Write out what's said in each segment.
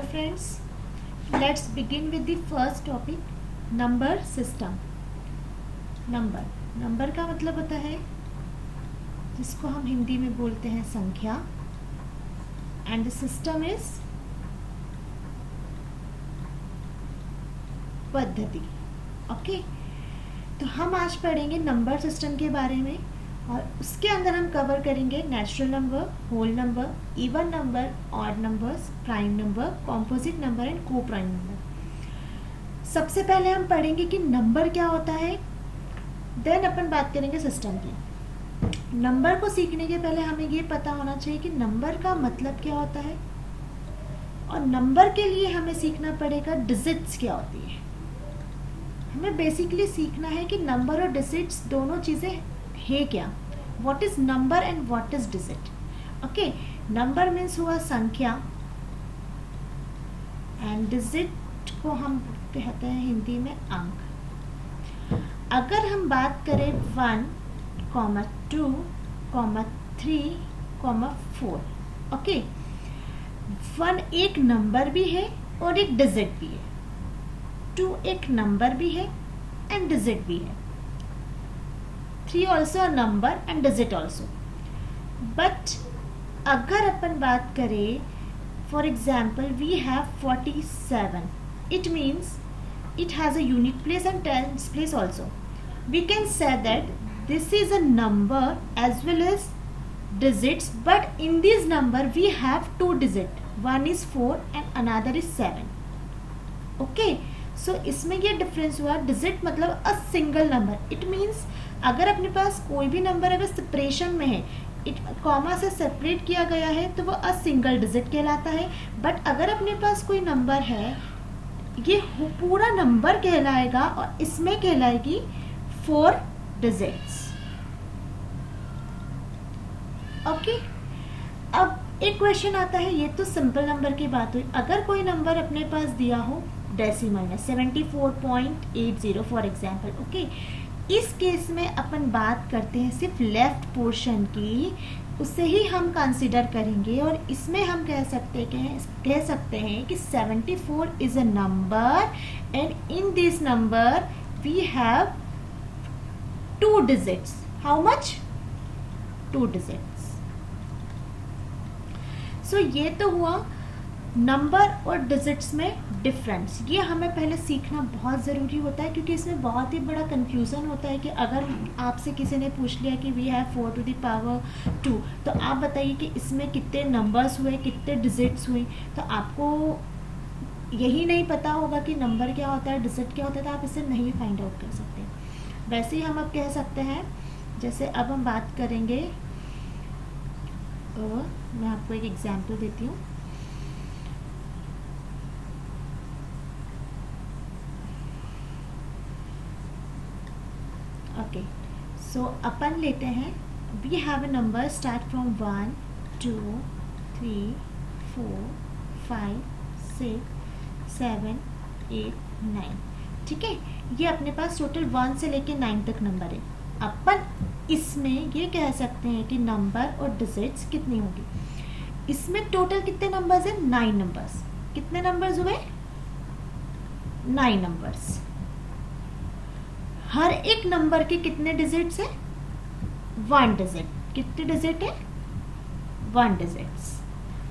Hello friends, let's begin with the first topic, number system. Number का मतलब होता है जिसको हम हिंदी में बोलते हैं संख्या, एंड द सिस्टम इज पद्धति. ओके, तो हम आज पढ़ेंगे नंबर सिस्टम के बारे में और उसके अंदर हम कवर करेंगे natural number, whole number, even number, odd numbers, prime number, composite number and coprime number. सबसे पहले हम पढ़ेंगे कि नंबर क्या होता है, देन अपन बात करेंगे सिस्टम की. नंबर को सीखने के पहले हमें ये पता होना चाहिए कि नंबर का मतलब क्या होता है, और नंबर के लिए हमें सीखना पड़ेगा डिजिट्स क्या होती है. हमें बेसिकली सीखना है कि नंबर और डिजिट्स दोनों चीज़ें है क्या, what is number and what is digit. Okay, number means हुआ संख्या एंड डिजिट को हम कहते हैं हिंदी में अंक. अगर हम बात करें 1, 2, 3, 4, ओके, 1 एक नंबर भी है और एक डिजिट भी है, 2 एक नंबर भी है एंड डिजिट भी है, 3 also a number and digit also. But अगर अपन बात करें, for example we have 47, it means it has a unit place and tens place also. We can say that this is a number as well as digits, but in this number we have 2 digits, one is 4 and another is 7. Okay, so इसमें ये difference हुआ. Digit मतलब a single number, it means अगर अपने पास कोई भी number अगर separation में है, कॉमा से सेपरेट किया गया है, तो वो अ सिंगल डिजिट कहलाता है. बट अगर अपने पास कोई नंबर है, ये पूरा नंबर कहलाएगा और इसमें कहलाएगी 4 डिजिट्स. ओके, अब एक क्वेश्चन आता है, ये तो सिंपल नंबर की बात हुई. अगर कोई नंबर अपने पास दिया हो डेसिमल में 74.80 फॉर एग्जाम्पल, ओके, इस केस में अपन बात करते हैं सिर्फ लेफ्ट पोर्शन की, उसे ही हम कंसिडर करेंगे और इसमें हम कह सकते हैं कि 74 is a number and in this number we have 2 digits. How much? 2 digits. So ये तो हुआ नंबर और डिजिट्स में डिफरेंस. ये हमें पहले सीखना बहुत ज़रूरी होता है, क्योंकि इसमें बहुत ही बड़ा कंफ्यूजन होता है कि अगर आपसे किसी ने पूछ लिया कि we have 4 to the power 2, तो आप बताइए कि इसमें कितने नंबर्स हुए, कितने डिजिट्स हुए. तो आपको यही नहीं पता होगा कि नंबर क्या होता है, डिजिट क्या होता है, तो आप इसे नहीं फाइंड आउट कर सकते. वैसे ही हम अब कह सकते हैं, जैसे अब हम बात करेंगे, मैं आपको एक एग्जाम्पल देती हूँ. ओके, सो अपन लेते हैं, we have a number start from 1, 2, 3, 4, 5, 6, 7, 8, 9. ठीक है, ये अपने पास टोटल 1 से लेके 9 तक नंबर है. अपन इसमें ये कह सकते हैं कि नंबर और डिजिट्स कितनी होगी. इसमें टोटल कितने नंबर्स हैं? 9 नंबर्स. कितने नंबर्स हुए? 9 नंबर्स. हर एक नंबर के कितने डिजिट्स हैं? 1 डिजिट. कितने डिजिट है? 1 डिजिट्स.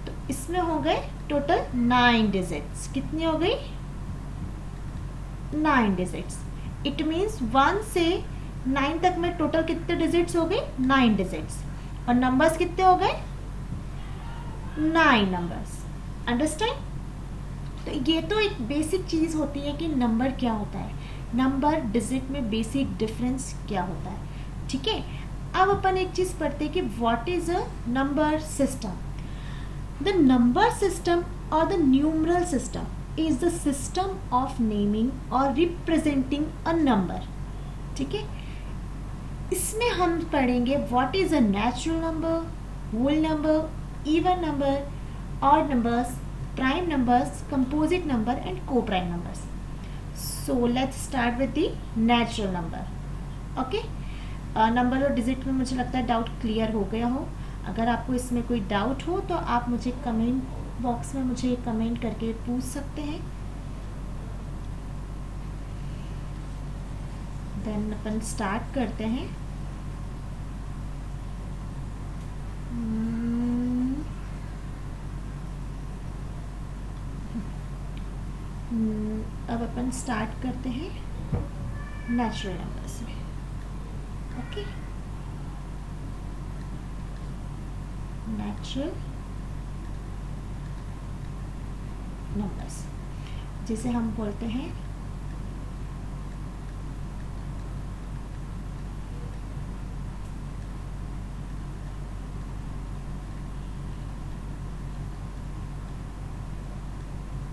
तो इसमें हो गए टोटल 9 डिजिट्स. कितनी हो गई? 9 डिजिट्स. इट मीन्स 1 से 9 तक में टोटल कितने डिजिट्स हो गए? 9 डिजिट्स. और नंबर्स कितने हो गए? 9 नंबर्स. अंडरस्टैंड? तो ये तो एक बेसिक चीज होती है कि नंबर क्या होता है, नंबर डिजिट में बेसिक डिफरेंस क्या होता है. ठीक है, अब अपन एक चीज पढ़ते हैं कि what is a number system. The number system और the numeral system is the system of naming और रिप्रेजेंटिंग अ नंबर. ठीक है, इसमें हम पढ़ेंगे what is a natural number, whole number, even number, odd numbers, prime numbers, composite number and coprime numbers. So let's start with the natural number. Okay, number और digit में मुझे लगता है डाउट क्लियर हो गया हो. अगर आपको इसमें कोई डाउट हो तो आप मुझे कमेंट बॉक्स में मुझे कमेंट करके पूछ सकते हैं। देन अपन स्टार्ट करते हैं। अब अपन स्टार्ट करते हैं नेचुरल नंबर्स में। ओके, नेचुरल नंबर्स जिसे हम बोलते हैं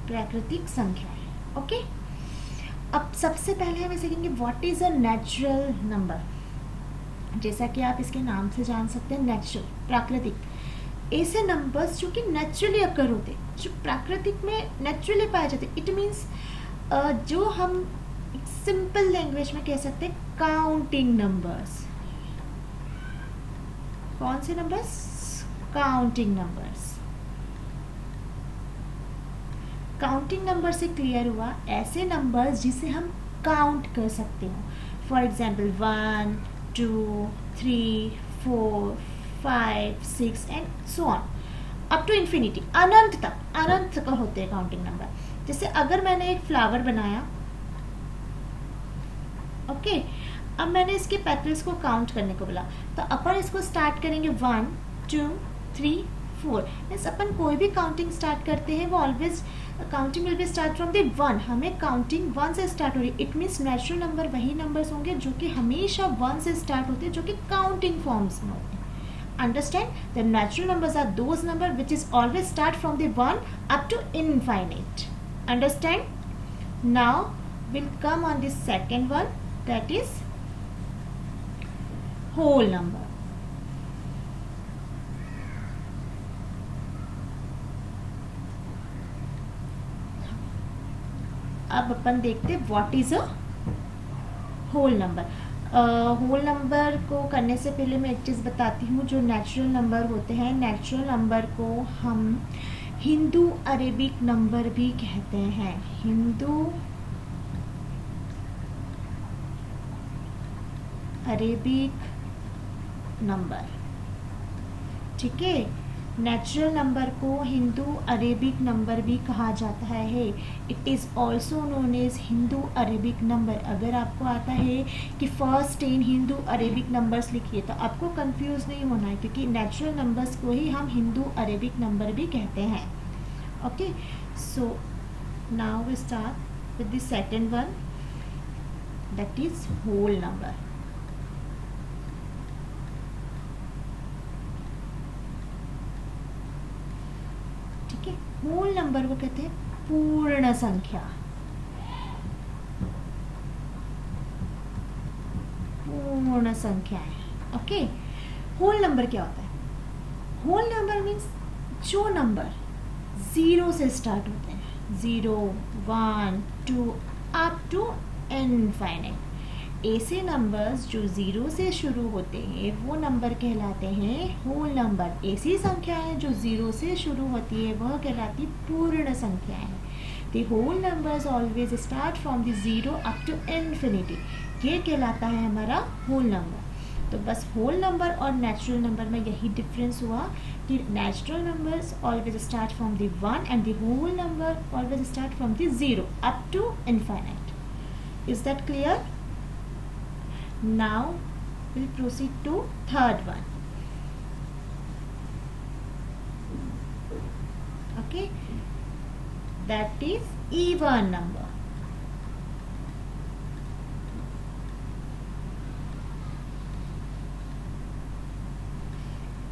प्राकृतिक संख्याएं। ओके, अब सबसे पहले हम सीखेंगे what is a natural number. जैसा कि आप इसके नाम से जान सकते हैं, नेचुरल, प्राकृतिक, ऐसे नंबर्स जो कि नेचुरली अकर होते, जो प्राकृतिक में नेचुरली पाए जाते। इट मीन्स जो हम सिंपल लैंग्वेज में कह सकते हैं काउंटिंग नंबर्स। कौन से numbers? Counting numbers. Counting number से क्लियर हुआ ऐसे नंबर्स जिसे हम काउंट कर सकते हो। For example 1, 2, 3, 4, 5, 6 and so on up to infinity, अनंत तक, अनंत का होते हैं काउंटिंग नंबर। जैसे अगर मैंने एक फ्लावर बनाया, ओके, अब मैंने इसके पेटल्स को काउंट करने को बोला, तो अपन इसको स्टार्ट करेंगे 1, 2, 3, 4। मीन्स अपन कोई भी काउंटिंग स्टार्ट करते हैं वो always counting will be start from the 1। हमें काउंटिंग 1 से स्टार्ट हो रही है। इट मीन्स नेचुरल नंबर वही नंबर्स होंगे जो कि हमेशा 1 से स्टार्ट होते हैं, जो कि काउंटिंग फॉर्म्स में होते हैं। Understand? The natural numbers are those number which is always start from the 1 up to infinite. Understand? Now will come on the second one, that is whole number. अब अपन देखते हैं what is a whole number. Whole number को करने से पहले मैं एक चीज़ बताती हूँ। जो नेचुरल नंबर होते हैं, नेचुरल नंबर को हम हिंदू अरेबिक नंबर भी कहते हैं। हिंदू अरेबिक नंबर, ठीक है। नेचुरल नंबर को हिंदू अरेबिक नंबर भी कहा जाता है। It is also known as Hindu Arabic number. अगर आपको आता है कि फर्स्ट 10 हिंदू अरेबिक नंबर्स लिखिए तो आपको कंफ्यूज नहीं होना है, क्योंकि नेचुरल नंबर्स को ही हम हिंदू अरेबिक नंबर भी कहते हैं। Okay, so now we start with the second one, that is whole number. Whole number को कहते हैं पूर्ण संख्या। पूर्ण संख्याएं। ओके, होल नंबर क्या होता है? होल नंबर मीन्स जो नंबर 0 से स्टार्ट होते हैं, 0, 1, 2 अप टू इनफाइनाइट। ऐसे नंबर्स जो 0 से शुरू होते हैं वो नंबर कहलाते हैं होल नंबर। ऐसी संख्याएं जो 0 से शुरू होती है वह कहलाती पूर्ण संख्याएं। The whole numbers always start from the 0 up to infinity. ये कहलाता है हमारा होल नंबर। तो बस होल नंबर और नेचुरल नंबर में यही डिफरेंस हुआ कि natural numbers always start from the 1 and the whole number always start from the 0 up to infinite. Is that clear? Now we'll proceed to third one. Okay, that is even number.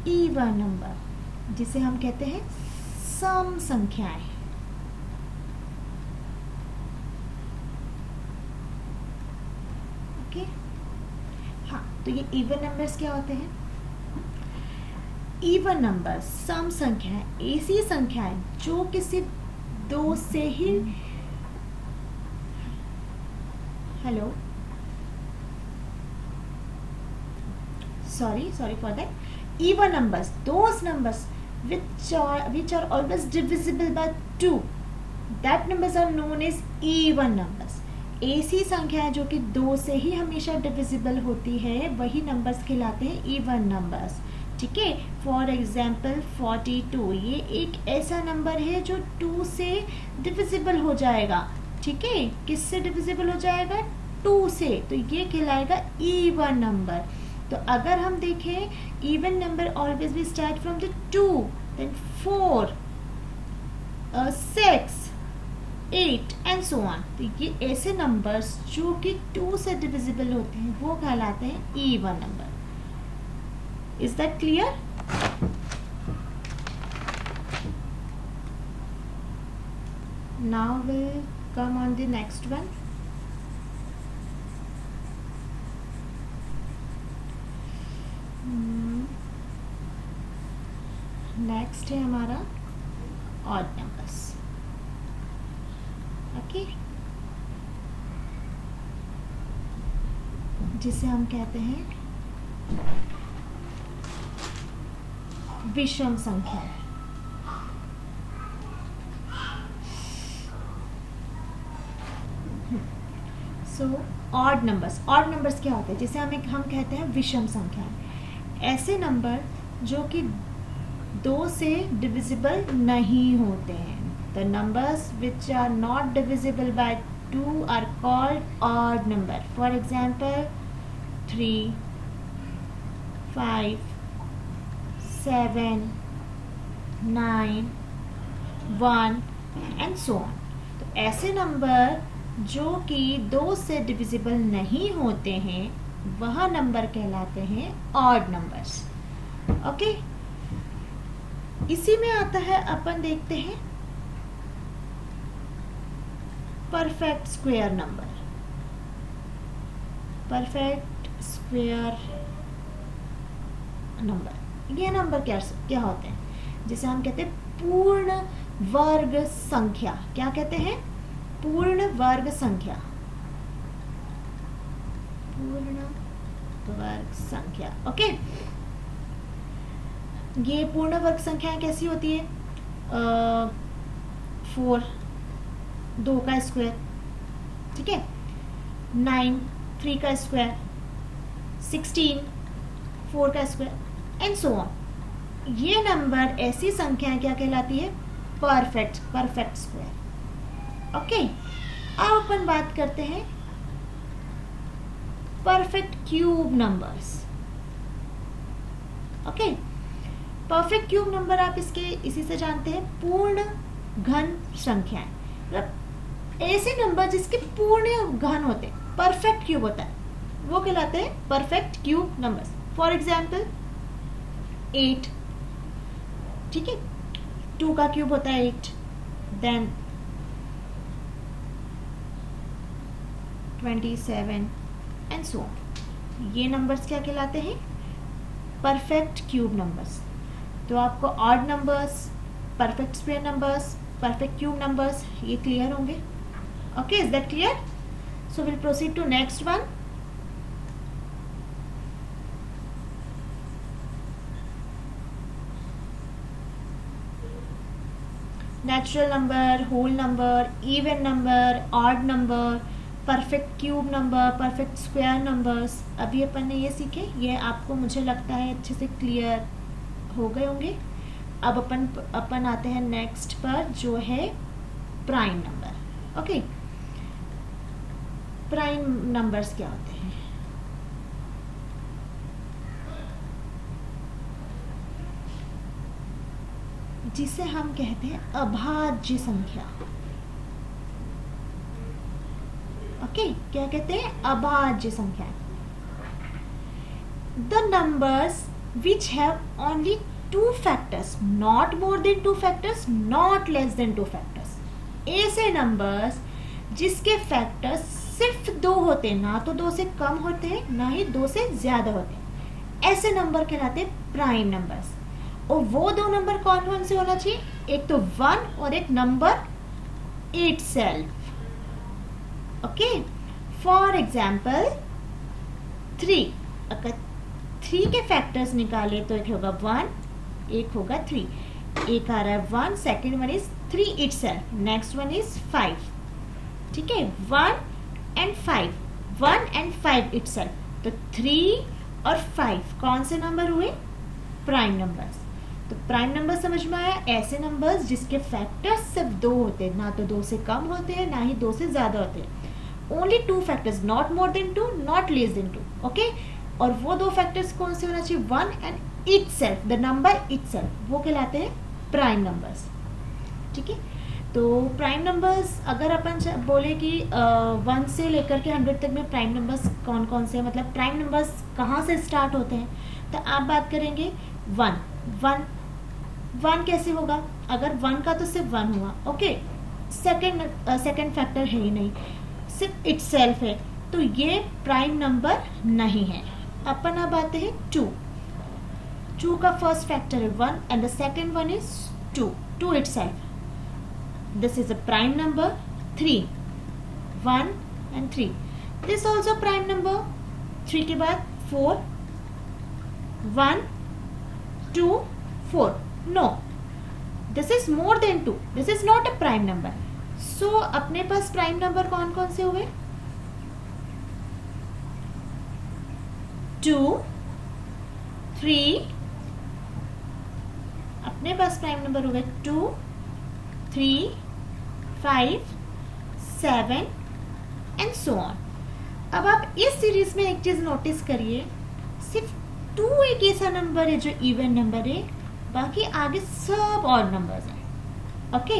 Even number जिसे हम कहते हैं सम संख्याएं। Okay, तो ये even numbers क्या होते हैं? इवन नंबर्स, सम संख्याएं, ऐसी संख्याएं जो कि सिर्फ 2 से ही, hello, sorry for that. Even numbers, those numbers which are always divisible by 2, that numbers are known as even numbers. ऐसी संख्याएं जो कि 2 से ही हमेशा डिविजिबल होती है वही नंबर्स कहलाते हैं इवन नंबर्स. ठीक है. फॉर एग्जाम्पल 42, ये एक ऐसा नंबर है जो 2 से डिविजिबल हो जाएगा. ठीक है. किससे डिविजिबल हो जाएगा? 2 से. तो ये कहलाएगा इवन नंबर. तो अगर हम देखें even number always we start from the 2, then 4, 6, 8 and so on. तो ये ऐसे नंबर्स जो कि 2 से डिविजिबल होते हैं वो कहलाते हैं even number. Is that clear? Now will come on the next one. Next है हमारा ऑड नंबर्स. ओके, जिसे हम कहते हैं विषम संख्या. सो ऑड नंबर्स क्या होते हैं? जिसे हम कहते हैं विषम संख्या. ऐसे नंबर जो कि 2 से डिविजिबल नहीं होते हैं. The numbers which are not divisible by 2 are called odd number. For example, 3, 5, 7, 9, 1 and so on. तो ऐसे नंबर जो कि 2 से डिविजिबल नहीं होते हैं वह नंबर कहलाते हैं ऑड नंबर्स. ओके. इसी में आता है, अपन देखते हैं perfect square number. Perfect square number, ये नंबर क्या होते हैं? जिसे हम कहते हैं पूर्ण वर्ग संख्या. क्या कहते हैं? पूर्ण वर्ग संख्या. पूर्ण वर्ग संख्या. ओके. ये पूर्ण वर्ग संख्याएं कैसी होती है? 4, 2 का स्क्वायर. ठीक है. 9, 3 का स्क्वायर. 16, 4 का स्क्वायर एंड सो ऑन. ये नंबर, ऐसी संख्याएं क्या कहलाती है? Perfect square. ओके. अब अपन बात करते हैं perfect cube numbers. Okay. Perfect cube number आप इसी से जानते हैं पूर्ण घन संख्याएं. मतलब ऐसे नंबर जिसके पूर्ण घन होते हैं, परफेक्ट क्यूब होता है, वो कहलाते हैं perfect cube numbers. For example 8. ठीक है. 2 का क्यूब होता है 8. Then 27 and so on. ये नंबर्स क्या कहलाते हैं? Perfect cube numbers. तो आपको odd numbers, perfect square numbers, perfect cube numbers ये क्लियर होंगे. Okay. Is that clear? So will proceed to next one. Natural number, whole number, even number, odd number, perfect cube number, perfect square numbers. अभी अपन ने ये सीखे. ये आपको मुझे लगता है अच्छे से क्लियर हो गए होंगे. अब अपन आते हैं नेक्स्ट पर, जो है prime number. Okay. Prime numbers क्या होते हैं? जिसे हम कहते हैं अभाज्य संख्या. ओके. क्या कहते हैं? अभाज्य संख्या. The numbers which have only 2 factors, not more than 2 factors, not less than 2 factors. ऐसे नंबर्स जिसके फैक्टर्स सिर्फ 2 होते हैं, ना तो 2 से कम होते हैं ना ही 2 से ज्यादा होते हैं, ऐसे नंबर कहलाते हैं प्राइम नंबर्स. और वो 2 नंबर कौन कौन से होना चाहिए? एक तो 1 और एक number itself. Okay. For example 3. अगर 3 के फैक्टर्स निकाले तो एक होगा 1, एक होगा 3. एक आ रहा है 1, second one is 3 itself, next one is 5. ठीक है, 1 and 5, 1 and 5 itself. तो 3 और 5 कौन से नंबर हुए? Prime numbers. तो प्राइम नंबर समझ में आया, ऐसे नंबर्स जिसके फैक्टर्स सिर्फ 2 होते हैं, ना तो 2 से कम होते हैं ना ही 2 से ज़्यादा होते हैं. Only 2 factors, not more than 2, not less than 2. Okay, और वो 2 फैक्टर्स कौन से होना चाहिए? 1 and itself, the number itself, वो कहलाते हैं प्राइम नंबर्स. ठीक है, तो प्राइम नंबर्स अगर अपन बोले कि 1 से लेकर के 100 तक में प्राइम नंबर्स कौन कौन से हैं, मतलब प्राइम नंबर्स कहाँ से स्टार्ट होते हैं, तो आप बात करेंगे 1 कैसे होगा? अगर 1 का तो सिर्फ 1 हुआ. ओके, सेकंड फैक्टर है ही नहीं, सिर्फ इटसेल्फ है, तो ये प्राइम नंबर नहीं है. अपन अब आते हैं 2 का फर्स्ट फैक्टर है 1 and the second one is 2 itself. This is a prime number. 3, 1 and 3. This also prime number. 3 के बाद 4, 1, 2, 4. No, this is more than 2. This is not a prime number. So अपने पास prime number कौन कौन से हुए? 2, 3. अपने पास prime number हुए 2, 3, 5, 7 and so on. अब आप इस सीरीज में एक चीज नोटिस करिए, सिर्फ 2 एक ऐसा नंबर है जो इवन नंबर है, बाकी आगे सब और नंबर्स हैं. ओके,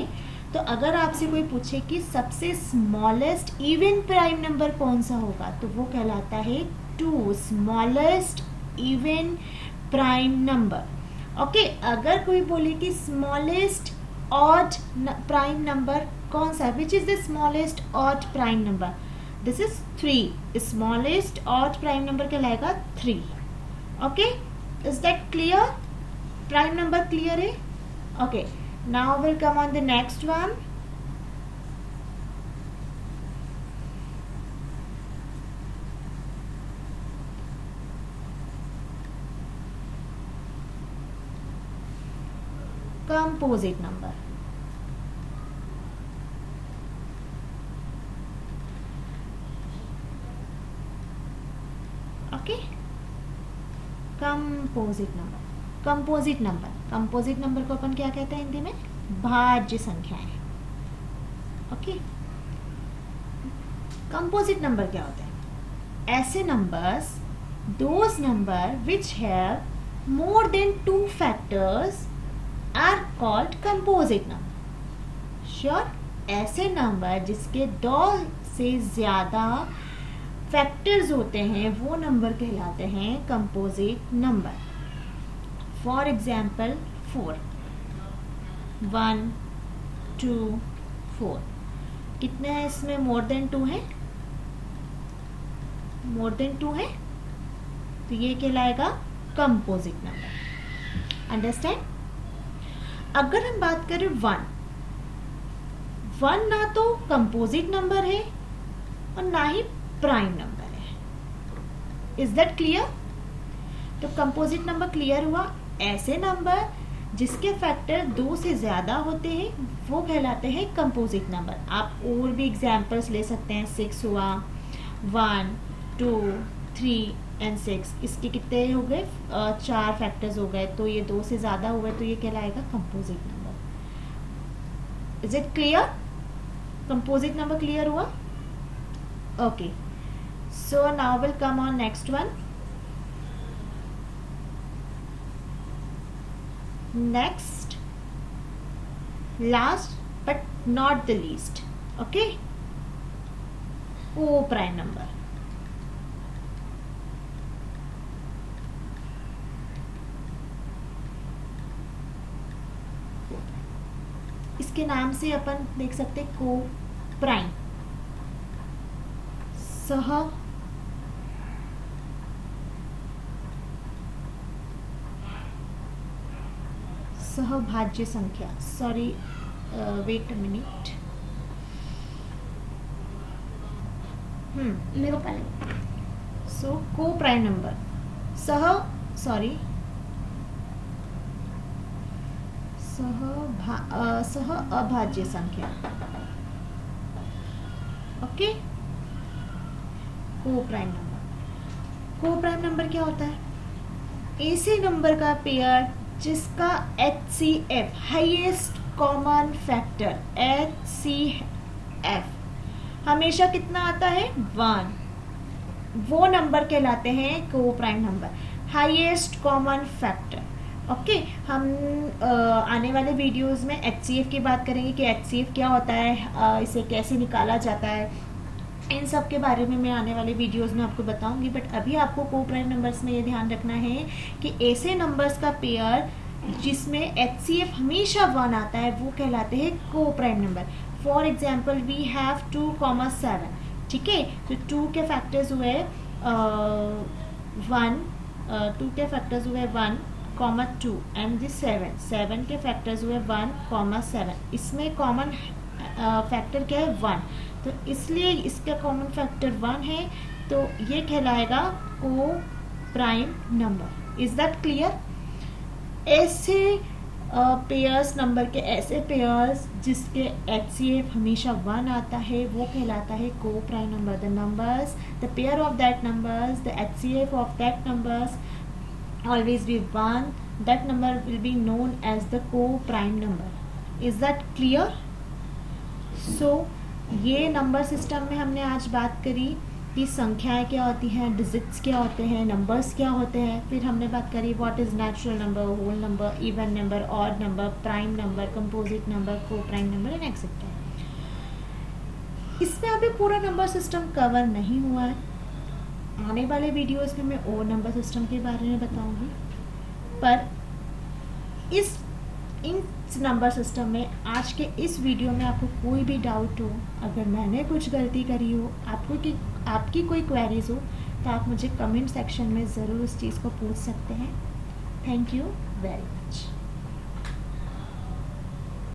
तो अगर आपसे कोई पूछे कि सबसे स्मॉलेस्ट इवन प्राइम नंबर कौन सा होगा, तो वो कहलाता है 2, smallest even prime number. Okay, अगर कोई बोले कि स्मॉलेस्ट ऑड प्राइम नंबर कौन सा, which is the smallest odd prime number, this is 3. Smallest odd prime number कहलाएगा 3. Okay, is that clear? Prime number clear है? Okay, now will come on the next one. Composite number. Okay, composite number. Composite number को अपन क्या कहते हैं हिंदी में? भाज्य संख्याएं. ओके, कंपोजिट नंबर क्या होते हैं? ऐसे numbers, those number which have more than 2 factors are called composite number. Sure, ऐसे नंबर जिसके 2 से ज्यादा फैक्टर्स होते हैं वो नंबर कहलाते हैं कंपोजिट नंबर. For example 4, 1, 2, 4. कितने हैं इसमें? मोर देन 2 है, मोर देन 2 है, तो ये कहलाएगा कंपोजिट नंबर. अंडरस्टैंड? अगर हम बात करें 1 ना तो कंपोजिट नंबर है और ना ही प्राइम नंबर है. Is that clear? तो कंपोजिट नंबर क्लियर हुआ. ऐसे नंबर जिसके फैक्टर 2 से ज्यादा होते हैं वो कहलाते हैं कंपोजिट नंबर. आप और भी एग्जांपल्स ले सकते हैं. 6 हुआ, 1, 2, 3 एंड 6. इसके कितने हो गए? 4 फैक्टर्स हो गए, तो ये 2 से ज्यादा हुए, तो ये कहलाएगा composite number. Is it clear? Composite number clear हुआ? Okay, so now we'll come on next one. Next, last but not the least. Okay, O prime number. इसके नाम से अपन देख सकते हैं को प्राइम, सह सहभाज्य संख्या. Sorry, wait a minute. मेरे को पहले. सो को प्राइम नंबर सह अभाज्य संख्या। ओके, को prime number. Coprime number क्या होता है? ऐसे नंबर का पेयर जिसका HCF highest common factor HCF हमेशा कितना आता है? 1। वो नंबर कहलाते हैं coprime number, highest common factor. Okay, हम आने वाले वीडियोस में HCF की बात करेंगे कि HCF क्या होता है, इसे कैसे निकाला जाता है, इन सब के बारे में मैं आने वाले वीडियोस में आपको बताऊंगी। बट अभी आपको को प्राइम नंबर्स में ये ध्यान रखना है कि ऐसे नंबर्स का पेयर जिसमें HCF हमेशा 1 आता है वो कहलाते हैं coprime number. For example we have 2,7, ठीक है, तो 2 के फैक्टर्स हुए 1, 2 के फैक्टर्स हुए 1,2 एंड दी 7 के फैक्टर्स हुए 1,7। इसमें कॉमन फैक्टर क्या है? 1, तो इसलिए इसका कॉमन फैक्टर 1 है, तो ये कहलाएगा को prime number. Is that clear? ऐसे पेयर्स नंबर के, ऐसे पेयर्स जिसके HCF हमेशा 1 आता है वो कहलाता है को prime number. The numbers, the pair of that numbers, the HCF of that numbers always be 1, that number will be known as the co-prime number. Is that clear? So ये number system में हमने आज बात करी कि संख्याएं क्या होती हैं, डिजिट्स क्या होते हैं, नंबर्स क्या होते हैं। फिर हमने बात करी what is natural number, whole number, even number, odd number, prime number, composite number, coprime number and etcetera. इसमें अभी पूरा नंबर सिस्टम कवर नहीं हुआ है, आने वाले वीडियोस में मैं और नंबर सिस्टम के बारे में बताऊंगी। पर इन नंबर सिस्टम में आज के इस वीडियो में आपको कोई भी डाउट हो, अगर मैंने कुछ गलती करी हो, आपकी कोई क्वेरीज हो, तो आप मुझे कमेंट सेक्शन में ज़रूर उस चीज़ को पूछ सकते हैं। Thank you very much.